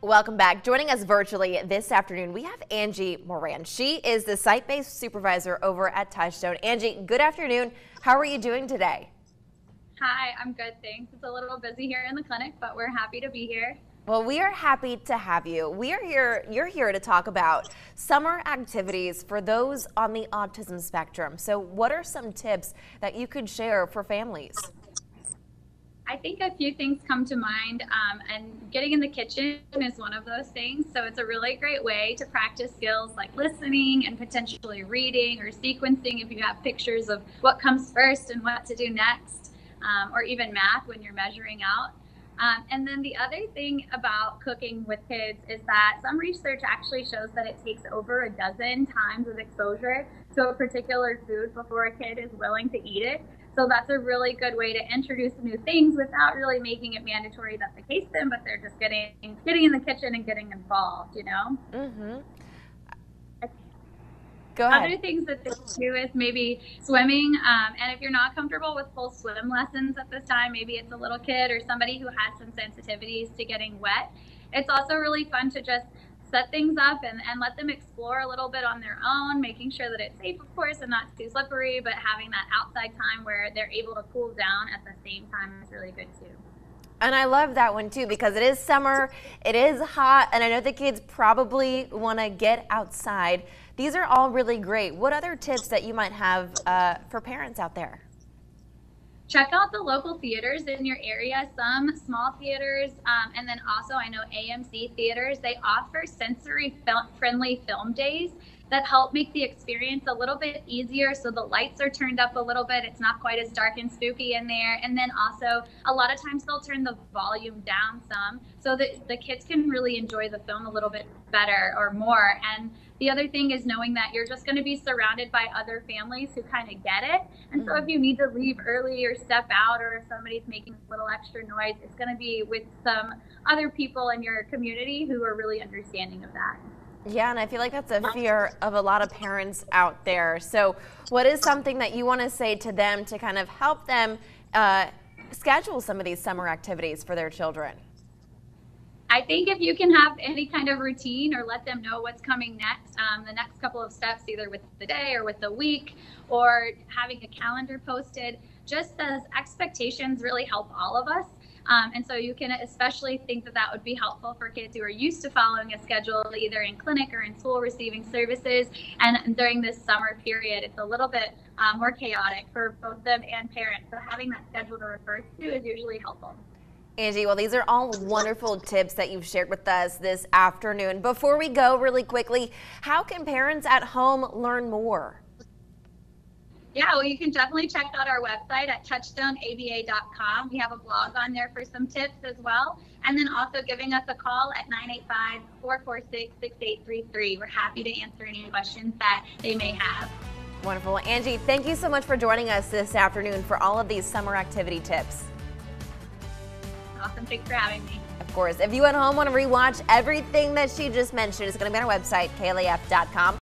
Welcome back. Joining us virtually this afternoon, we have Angie Moran. She is the site-based supervisor over at Touchstone. Angie, good afternoon. How are you doing today? Hi, I'm good, thanks. It's a little busy here in the clinic, but we're happy to be here. Well, we are happy to have you. You're here to talk about summer activities for those on the autism spectrum. So what are some tips that you could share for families? I think a few things come to mind, and getting in the kitchen is one of those things. So it's a really great way to practice skills like listening and potentially reading or sequencing if you have pictures of what comes first and what to do next, or even math when you're measuring out. And then the other thing about cooking with kids is that some research actually shows that it takes over a dozen times of exposure to a particular food before a kid is willing to eat it. So that's a really good way to introduce new things without really making it mandatory that they taste them, but they're just getting in the kitchen and getting involved, you know? Mm-hmm. Go ahead. Other things that they do is maybe swimming, and if you're not comfortable with full swim lessons at this time, maybe it's a little kid or somebody who has some sensitivities to getting wet. It's also really fun to just set things up and let them explore a little bit on their own, making sure that it's safe, of course, and not too slippery, but having that outside time where they're able to cool down at the same time is really good too. And I love that one too, because it is summer, it is hot, and I know the kids probably want to get outside. These are all really great. What other tips that you might have for parents out there? Check out the local theaters in your area, some small theaters, and then also I know AMC theaters, they offer sensory-friendly film days that help make the experience a little bit easier. So the lights are turned up a little bit. It's not quite as dark and spooky in there. And then also a lot of times they'll turn the volume down some so that the kids can really enjoy the film a little bit better or more. And the other thing is knowing that you're just going to be surrounded by other families who kind of get it. And so if you need to leave early or step out, or if somebody's making a little extra noise, it's going to be with some other people in your community who are really understanding of that. Yeah, and I feel like that's a fear of a lot of parents out there. So what is something that you want to say to them to kind of help them schedule some of these summer activities for their children? I think if you can have any kind of routine or let them know what's coming next, the next couple of steps, either with the day or with the week, or having a calendar posted, just as expectations really help all of us. And so you can especially think that that would be helpful for kids who are used to following a schedule, either in clinic or in school receiving services. And during this summer period, it's a little bit more chaotic for both them and parents. So having that schedule to refer to is usually helpful. Angie, well, these are all wonderful tips that you've shared with us this afternoon. Before we go, really quickly, how can parents at home learn more? Yeah, well, you can definitely check out our website at touchstoneaba.com. We have a blog on there for some tips as well. And then also giving us a call at 985-446-6833. We're happy to answer any questions that they may have. Wonderful. Angie, thank you so much for joining us this afternoon for all of these summer activity tips. Awesome. Thanks for having me. Of course, if you at home want to rewatch everything that she just mentioned, it's going to be on our website, klaf.com.